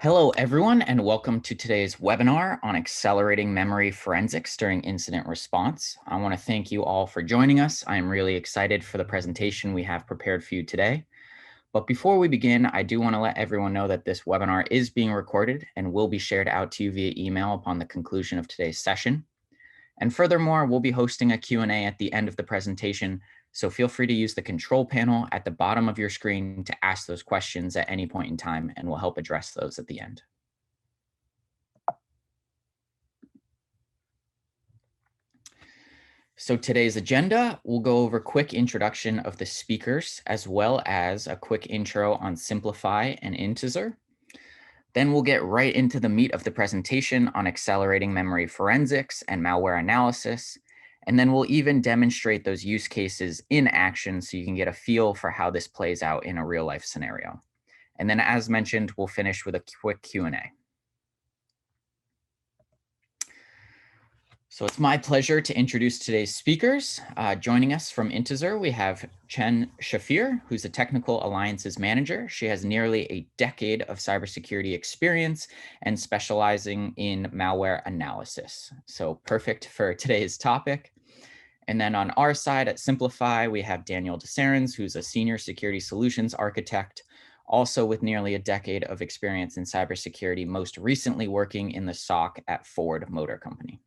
Hello, everyone, and welcome to today's webinar on accelerating memory forensics during incident response. I want to thank you all for joining us. I am really excited for the presentation we have prepared for you today. But before we begin, I do want to let everyone know that this webinar is being recorded and will be shared out to you via email upon the conclusion of today's session. And furthermore, we'll be hosting a Q&A at the end of the presentation, so feel free to use the control panel at the bottom of your screen to ask those questions at any point in time, and we'll help address those at the end. So today's agenda, we'll go over a quick introduction of the speakers, as well as a quick intro on Siemplify and Intezer. Then we'll get right into the meat of the presentation on accelerating memory forensics and malware analysis. And then we'll even demonstrate those use cases in action so you can get a feel for how this plays out in a real life scenario. And then as mentioned, we'll finish with a quick Q&A. So it's my pleasure to introduce today's speakers. Joining us from Intezer, we have Chen Shafir, who's a Technical Alliances Manager. She has nearly a decade of cybersecurity experience and specializing in malware analysis. So perfect for today's topic. And then on our side at Siemplify, we have Daniel DeSarens, who's a Senior Security Solutions Architect, also with nearly a decade of experience in cybersecurity, most recently working in the SOC at Ford Motor Company.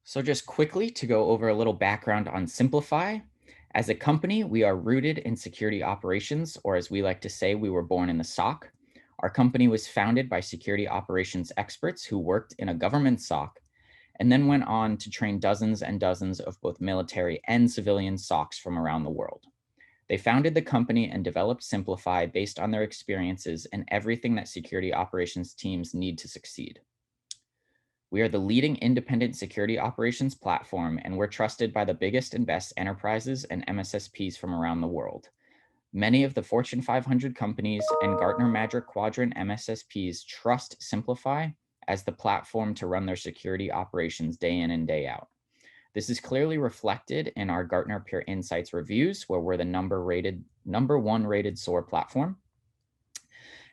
So just quickly to go over a little background on Siemplify. As a company, we are rooted in security operations, or as we like to say, we were born in the SOC. Our company was founded by security operations experts who worked in a government SOC and then went on to train dozens and dozens of both military and civilian SOCs from around the world. They founded the company and developed Siemplify based on their experiences and everything that security operations teams need to succeed. We are the leading independent security operations platform, and we're trusted by the biggest and best enterprises and MSSPs from around the world. Many of the Fortune 500 companies and Gartner Magic Quadrant MSSPs trust Siemplify as the platform to run their security operations day in and day out. This is clearly reflected in our Gartner Peer Insights reviews, where we're the number one rated SOAR platform.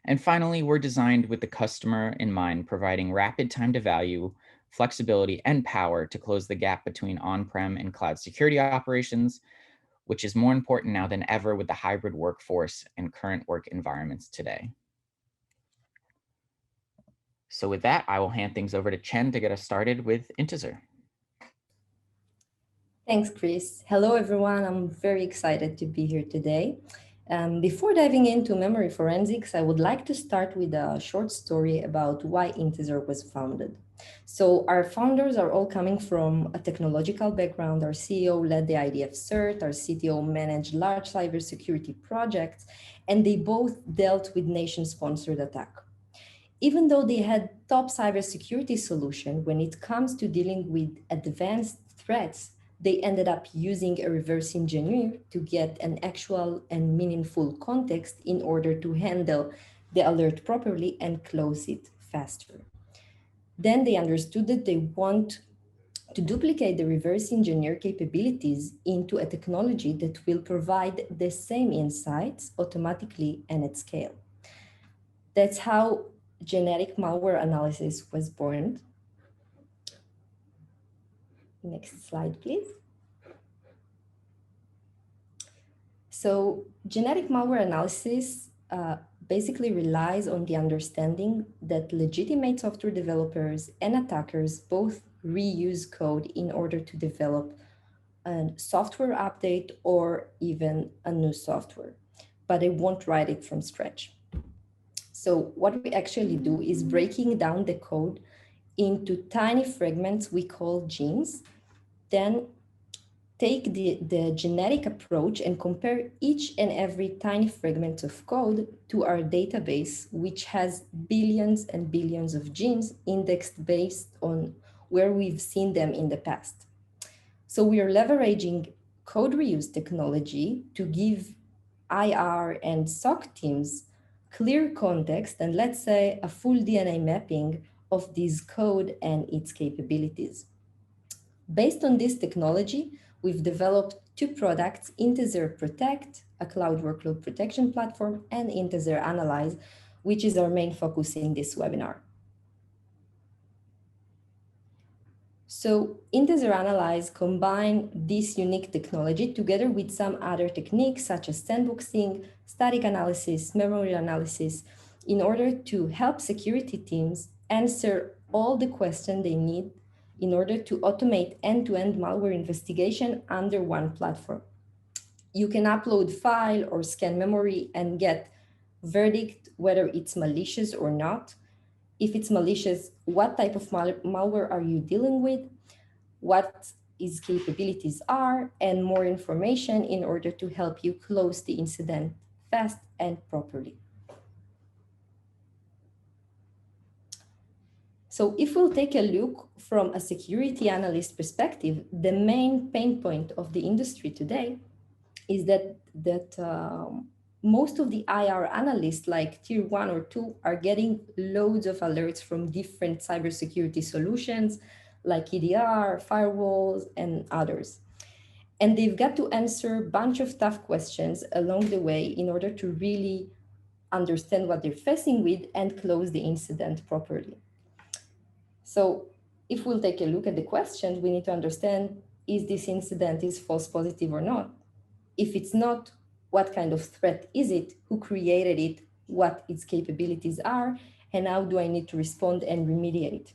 And finally, we're designed with the customer in mind, providing rapid time to value, flexibility, and power to close the gap between on-prem and cloud security operations, which is more important now than ever with the hybrid workforce and current work environments today. So with that, I will hand things over to Chen to get us started with Intezer. Thanks, Chris. Hello, everyone. I'm very excited to be here today. Before diving into memory forensics, I would like to start with a short story about why Intezer was founded. So our founders are all coming from a technological background. Our CEO led the IDF CERT, our CTO managed large cybersecurity projects, and they both dealt with nation-sponsored attack. Even though they had top cybersecurity solution, when it comes to dealing with advanced threats, they ended up using a reverse engineer to get an actual and meaningful context in order to handle the alert properly and close it faster. Then they understood that they want to duplicate the reverse engineer capabilities into a technology that will provide the same insights automatically and at scale. That's how genetic malware analysis was born. Next slide, please. So genetic malware analysis basically relies on the understanding that legitimate software developers and attackers both reuse code in order to develop a software update or even a new software, but they won't write it from scratch. So what we actually do is breaking down the code into tiny fragments we call genes, then take the genetic approach and compare each and every tiny fragment of code to our database, which has billions and billions of genes indexed based on where we've seen them in the past. So we are leveraging code reuse technology to give IR and SOC teams clear context and, let's say, a full DNA mapping of this code and its capabilities. Based on this technology, we've developed two products, Intezer Protect, a cloud workload protection platform, and Intezer Analyze, which is our main focus in this webinar. So Intezer Analyze combine this unique technology together with some other techniques such as sandboxing, static analysis, memory analysis, in order to help security teams answer all the questions they need in order to automate end-to-end malware investigation under one platform. You can upload file or scan memory and get verdict whether it's malicious or not. If it's malicious, what type of malware are you dealing with? What its capabilities are, and more information in order to help you close the incident fast and properly. So if we'll take a look from a security analyst perspective, the main pain point of the industry today is that most of the IR analysts, like tier 1 or 2, are getting loads of alerts from different cybersecurity solutions like EDR, firewalls, and others. And they've got to answer a bunch of tough questions along the way in order to really understand what they're facing with and close the incident properly. So if we'll take a look at the questions, we need to understand, is this incident is false positive or not? If it's not, what kind of threat is it? Who created it? What its capabilities are? And how do I need to respond and remediate?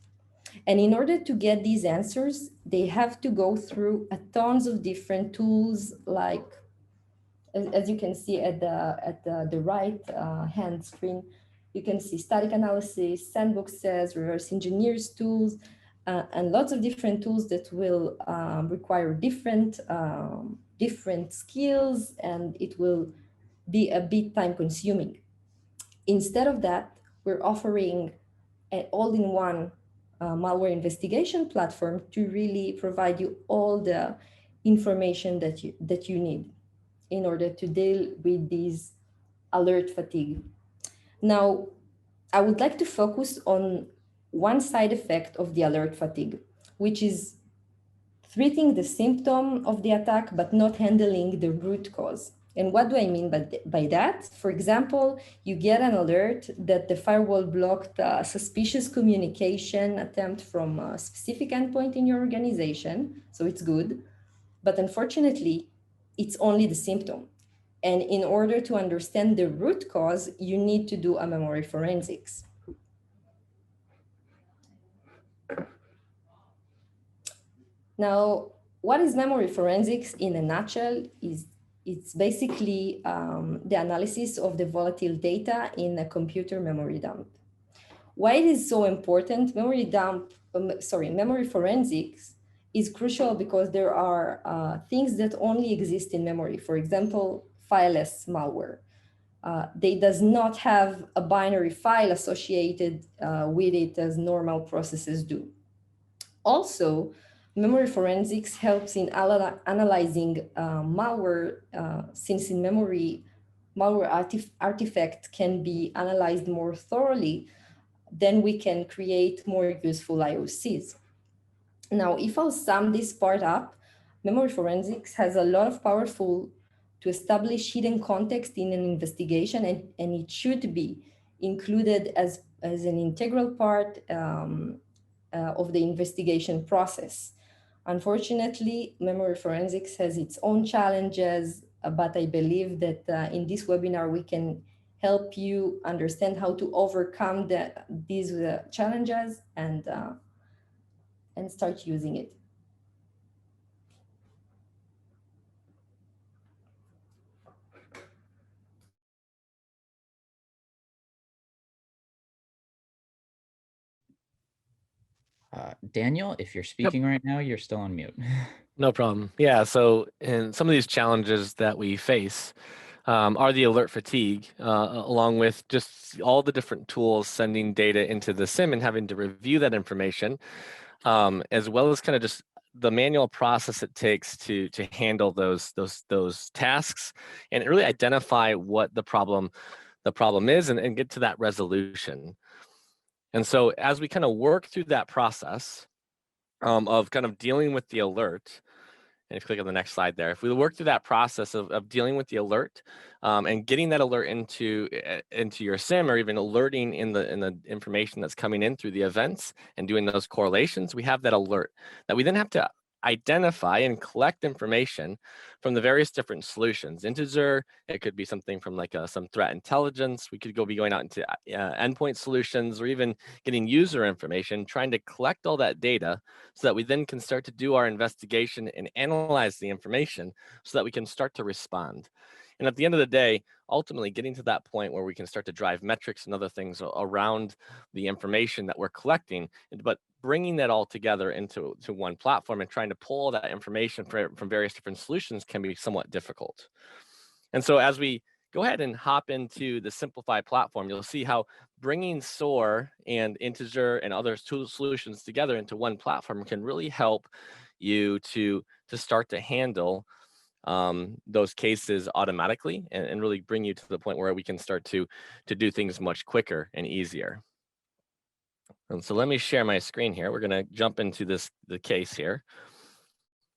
And in order to get these answers, they have to go through a tons of different tools, like as you can see at the right hand screen, you can see static analysis, sandboxes, reverse engineers tools, and lots of different tools that will require different skills, and it will be a bit time consuming. Instead of that, we're offering an all-in-one malware investigation platform to really provide you all the information that you need in order to deal with this alert fatigue. Now, I would like to focus on one side effect of the alert fatigue, which is treating the symptom of the attack, but not handling the root cause. And what do I mean by that? For example, you get an alert that the firewall blocked a suspicious communication attempt from a specific endpoint in your organization, so it's good. But unfortunately, it's only the symptom. And in order to understand the root cause, you need to do a memory forensics. Now, what is memory forensics in a nutshell? It's basically the analysis of the volatile data in a computer memory dump. Why it is so important? Memory forensics is crucial because there are things that only exist in memory. For example, fileless malware. They does not have a binary file associated with it as normal processes do. Also, memory forensics helps in analyzing malware, since in memory, malware artifact can be analyzed more thoroughly, then we can create more useful IOCs. Now, if I'll sum this part up, memory forensics has a lot of powerful to establish hidden context in an investigation, and it should be included as an integral part of the investigation process. Unfortunately, memory forensics has its own challenges, but I believe that in this webinar, we can help you understand how to overcome these challenges and start using it. Daniel, if you're speaking right now, you're still on mute. No problem. Yeah, so in some of these challenges that we face are the alert fatigue, along with just all the different tools sending data into the SIM and having to review that information, as well as kind of just the manual process it takes to handle those tasks and really identify what the problem is and get to that resolution. And so as we kind of work through that process of kind of dealing with the alert, And if you click on the next slide there, if we work through that process of dealing with the alert and getting that alert into your SIM, or even alerting in the information that's coming in through the events and doing those correlations, we have that alert that we then have to identify and collect information from the various different solutions. Intezer, it could be something from like some threat intelligence. We could be going out into endpoint solutions, or even getting user information, trying to collect all that data so that we then can start to do our investigation and analyze the information so that we can start to respond. And at the end of the day, ultimately getting to that point where we can start to drive metrics and other things around the information that we're collecting, but bringing that all together into one platform and trying to pull all that information from various different solutions can be somewhat difficult. And so as we go ahead and hop into the Siemplify platform, you'll see how bringing SOAR and Intezer and other tool solutions together into one platform can really help you to start to handle those cases automatically and really bring you to the point where we can start to do things much quicker and easier. And so let me share my screen here. We're going to jump into the case here.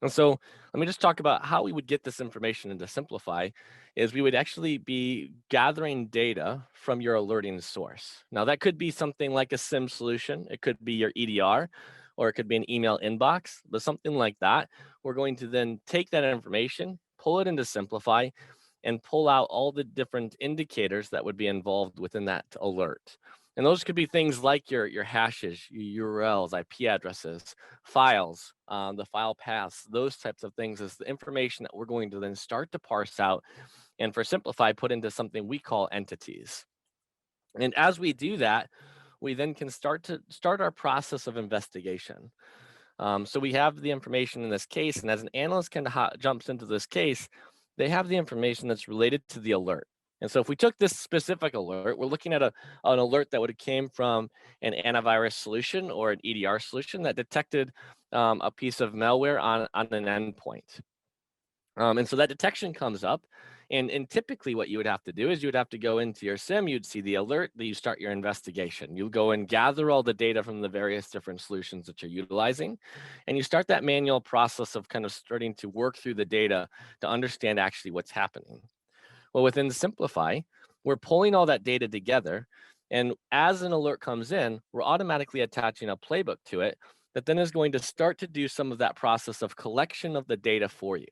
And so let me just talk about how we would get this information into Siemplify. Is we would actually be gathering data from your alerting source. Now that could be something like a SIM solution. It could be your EDR, or it could be an email inbox, but something like that. We're going to then take that information, pull it into Siemplify, and pull out all the different indicators that would be involved within that alert. And those could be things like your hashes, your URLs, IP addresses, files, the file paths, those types of things is the information that we're going to then start to parse out and for Siemplify put into something we call entities. And as we do that, we then can start our process of investigation. So we have the information in this case, and as an analyst kind of jumps into this case, they have the information that's related to the alert. And so if we took this specific alert, we're looking at an alert that would have came from an antivirus solution or an EDR solution that detected a piece of malware on an endpoint. And so that detection comes up. And typically what you would have to do is you would have to go into your SIM, you'd see the alert, that you start your investigation. You'll go and gather all the data from the various different solutions that you're utilizing. And you start that manual process of kind of starting to work through the data to understand actually what's happening. Well, within Siemplify, we're pulling all that data together. And as an alert comes in, we're automatically attaching a playbook to it that then is going to start to do some of that process of collection of the data for you.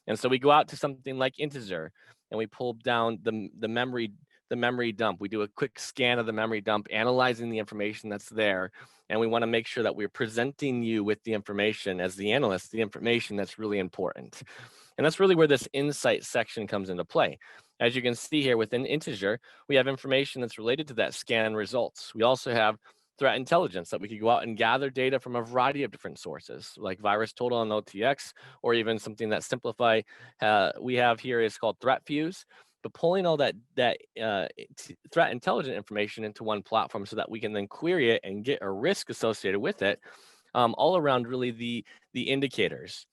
And so we go out to something like Intezer and we pull down the memory dump. We do a quick scan of the memory dump, analyzing the information that's there. And we want to make sure that we're presenting you with the information as the analyst, the information that's really important. And that's really where this insight section comes into play. As you can see here within Intezer, we have information that's related to that scan results. We also have threat intelligence that we could go out and gather data from a variety of different sources, like VirusTotal and OTX, or even something that Siemplify we have here is called ThreatFuse. But pulling all that threat intelligent information into one platform so that we can then query it and get a risk associated with it, all around really the indicators.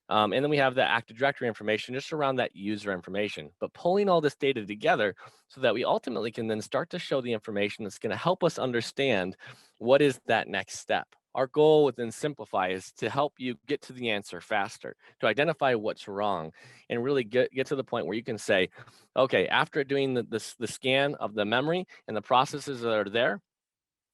And then we have the Active Directory information just around that user information, but pulling all this data together so that we ultimately can then start to show the information that's going to help us understand what is that next step. Our goal within Siemplify is to help you get to the answer faster, to identify what's wrong, and really get to the point where you can say, okay, after doing the scan of the memory and the processes that are there,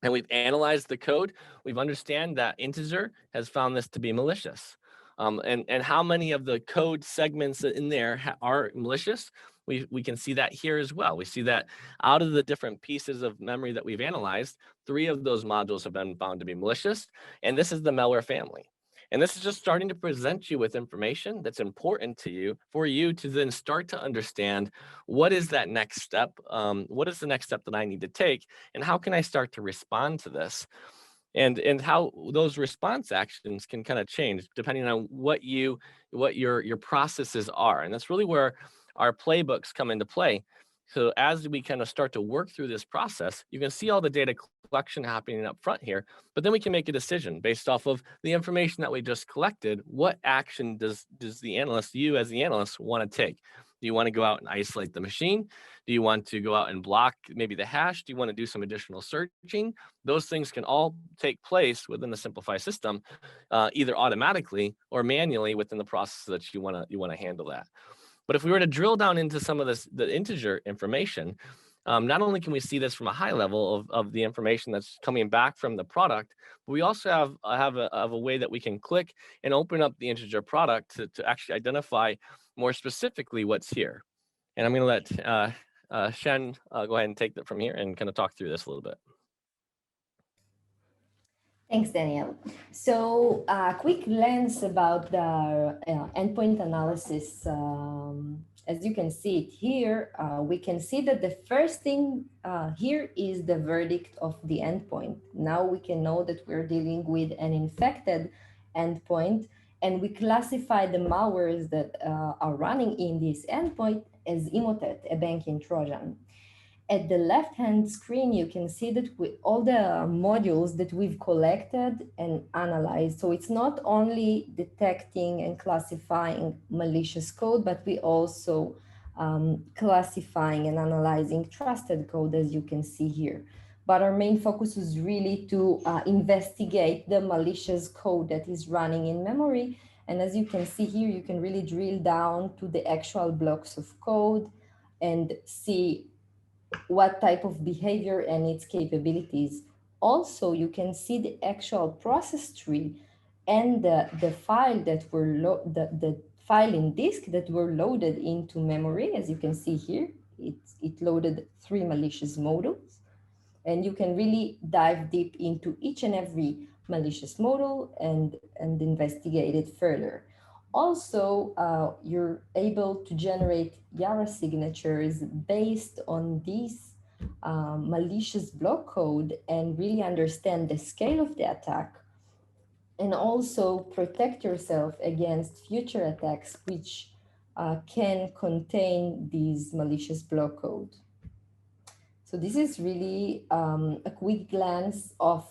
and we've analyzed the code, we've understand that Intezer has found this to be malicious. And how many of the code segments in there are malicious? We can see that here as well. We see that out of the different pieces of memory that we've analyzed, 3 of those modules have been found to be malicious, and this is the malware family. And this is just starting to present you with information that's important to you for you to then start to understand what is that next step? What is the next step that I need to take? And how can I start to respond to this? And how those response actions can kind of change depending on what your processes are. And that's really where our playbooks come into play. So as we kind of start to work through this process, you can see all the data collection happening up front here, but then we can make a decision based off of the information that we just collected. What action does the analyst, you as the analyst, want to take? Do you want to go out and isolate the machine? Do you want to go out and block maybe the hash? Do you want to do some additional searching? Those things can all take place within the Siemplify system, either automatically or manually within the process that you want to handle that. But if we were to drill down into some of the integer information, not only can we see this from a high level of the information that's coming back from the product, but we also have a way that we can click and open up the integer product to actually identify more specifically what's here. And I'm going to let Shen go ahead and take that from here and kind of talk through this a little bit. Thanks, Daniel. So a quick glance about the endpoint analysis. As you can see it here, we can see that the first thing here is the verdict of the endpoint. Now we can know that we're dealing with an infected endpoint, and we classify the malwares that are running in this endpoint as Emotet, a banking Trojan. At the left-hand screen, you can see that all the modules that we've collected and analyzed. So it's not only detecting and classifying malicious code, but we also classifying and analyzing trusted code, as you can see here. But our main focus is really to investigate the malicious code that is running in memory. And as you can see here, you can really drill down to the actual blocks of code and see what type of behavior and its capabilities. Also, you can see the actual process tree and the file that were the file in disk that were loaded into memory. As you can see here, it loaded 3 malicious modules, and you can really dive deep into each and every malicious module and investigate it further. Also, you're able to generate Yara signatures based on these malicious block code and really understand the scale of the attack, and also protect yourself against future attacks which can contain these malicious block code. So this is really a quick glance of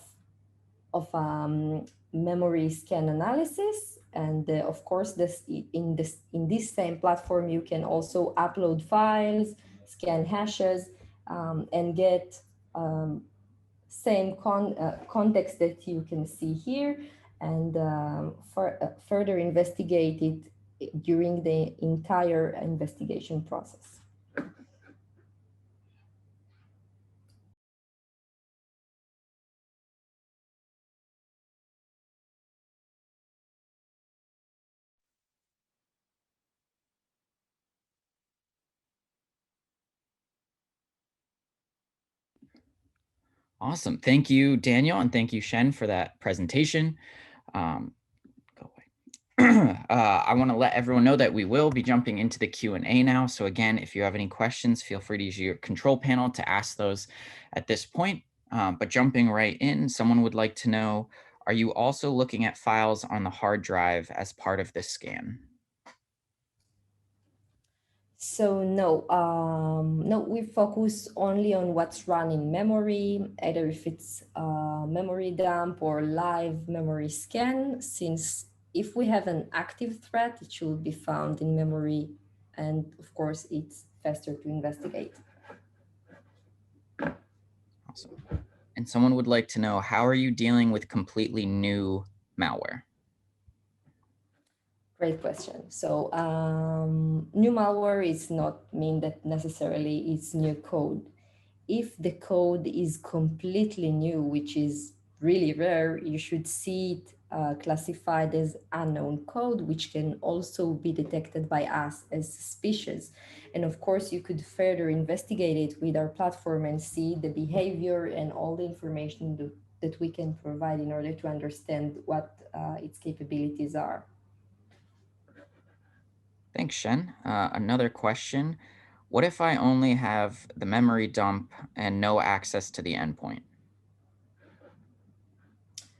memory scan analysis. And of course, in this same platform, you can also upload files, scan hashes, and get same context that you can see here, and further investigate it during the entire investigation process. Awesome. Thank you, Daniel, and thank you, Shen, for that presentation. Go away. I want to let everyone know that we will be jumping into the Q&A now. So again, if you have any questions, feel free to use your control panel to ask those at this point. But jumping right in, someone would like to know, are you also looking at files on the hard drive as part of this scan? So no, no, we focus only on what's run in memory, either if it's memory dump or live memory scan, since if we have an active threat, it should be found in memory. And of course, it's faster to investigate. Awesome. And someone would like to know, how are you dealing with completely new malware? Great question. So new malware is not mean that necessarily it's new code. If the code is completely new, which is really rare, you should see it classified as unknown code, which can also be detected by us as suspicious. And of course, you could further investigate it with our platform and see the behavior and all the information that we can provide in order to understand what its capabilities are. Thanks, Shen. Another question. What if I only have the memory dump and no access to the endpoint?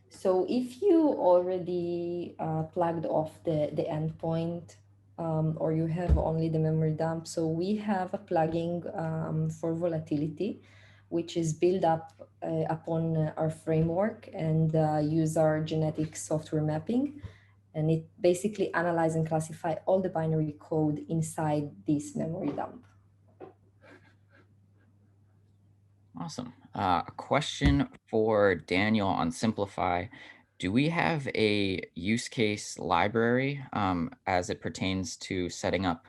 So if you already plugged off the endpoint or you have only the memory dump, so we have a plugin for volatility, which is built up upon our framework and use our genetic software mapping. And it basically analyzes and classifies all the binary code inside this memory dump. Awesome. A question for Daniel on Siemplify. Do we have a use case library as it pertains to setting up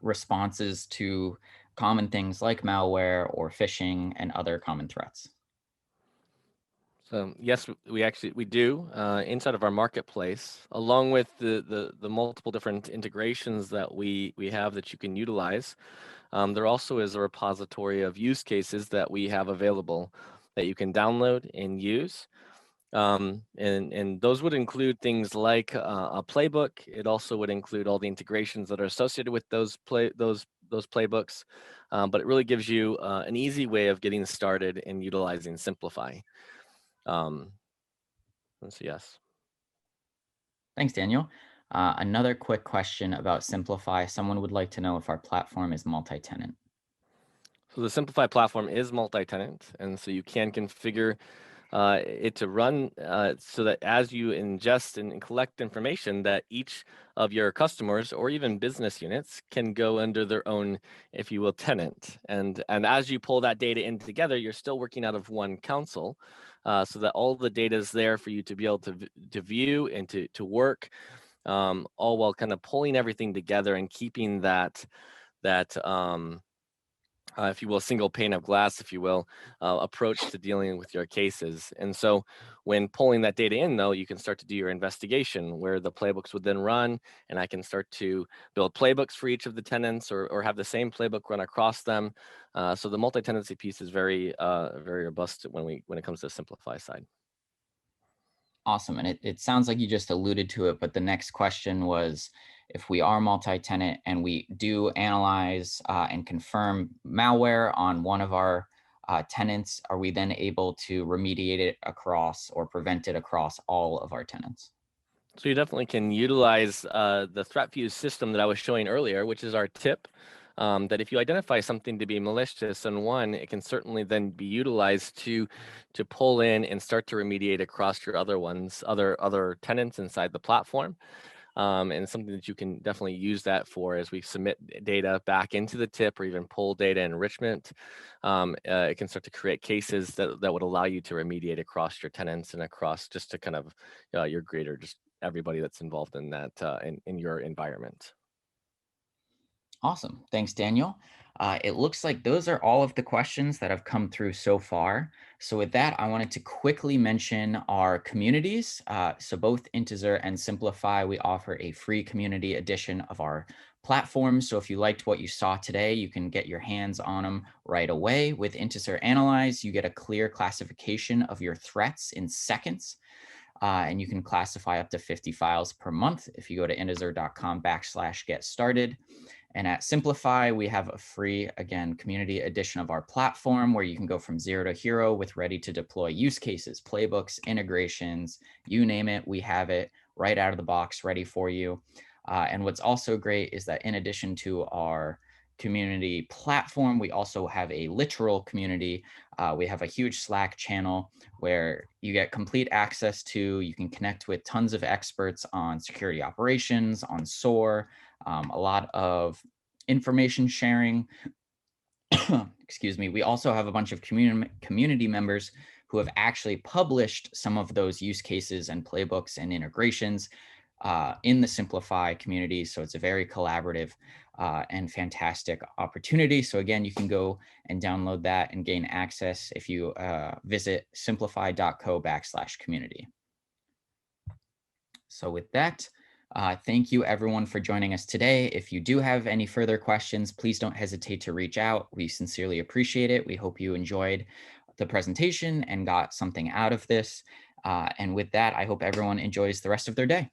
responses to common things like malware or phishing and other common threats? So yes, we do inside of our marketplace, along with the multiple different integrations that we have that you can utilize. There also is a repository of use cases that we have available that you can download and use. And those would include things like a playbook. It also would include all the integrations that are associated with those playbooks. But it really gives you an easy way of getting started in utilizing Siemplify. So yes. Thanks, Daniel. Another quick question about Siemplify. Someone would like to know if our platform is multi-tenant. So the Siemplify platform is multi-tenant, and so you can configure it to run so that as you ingest and collect information, that each of your customers or even business units can go under their own, if you will, tenant. And as you pull that data in together, you're still working out of one console, so that all the data is there for you to be able to view and to work, all while kind of pulling everything together and keeping that if you will, single pane of glass, if you will, approach to dealing with your cases. And so when pulling that data in, though, you can start to do your investigation where the playbooks would then run, and I can start to build playbooks for each of the tenants or have the same playbook run across them. So the multi-tenancy piece is very robust when it comes to the Siemplify side. Awesome. And it sounds like you just alluded to it, but the next question was, if we are multi-tenant and we do analyze and confirm malware on one of our tenants, are we then able to remediate it across or prevent it across all of our tenants? So you definitely can utilize the threat fuse system that I was showing earlier, which is our tip. That if you identify something to be malicious in one, it can certainly then be utilized to pull in and start to remediate across your other tenants inside the platform. And something that you can definitely use that for as we submit data back into the tip or even pull data enrichment. It can start to create cases that would allow you to remediate across your tenants and across just to kind of your greater, just everybody that's involved in that in your environment. Awesome. Thanks, Daniel. It looks like those are all of the questions that have come through so far. So with that, I wanted to quickly mention our communities. So both Intezer and Siemplify, we offer a free community edition of our platform. So if you liked what you saw today, you can get your hands on them right away. With Intezer Analyze, you get a clear classification of your threats in seconds. And you can classify up to 50 files per month if you go to intezer.com/get started. And at Siemplify, we have a free, again, community edition of our platform where you can go from zero to hero with ready to deploy use cases, playbooks, integrations, you name it, we have it right out of the box ready for you. And what's also great is that in addition to our community platform, we also have a literal community. We have a huge Slack channel where you get complete access to, you can connect with tons of experts on security operations, on SOAR, a lot of information sharing. Excuse me. We also have a bunch of community members who have actually published some of those use cases and playbooks and integrations in the Siemplify community. So it's a very collaborative and fantastic opportunity. So again, you can go and download that and gain access if you visit siemplify.co/community. So with that, thank you everyone for joining us today. If you do have any further questions, please don't hesitate to reach out. We sincerely appreciate it. We hope you enjoyed the presentation and got something out of this. And with that, I hope everyone enjoys the rest of their day.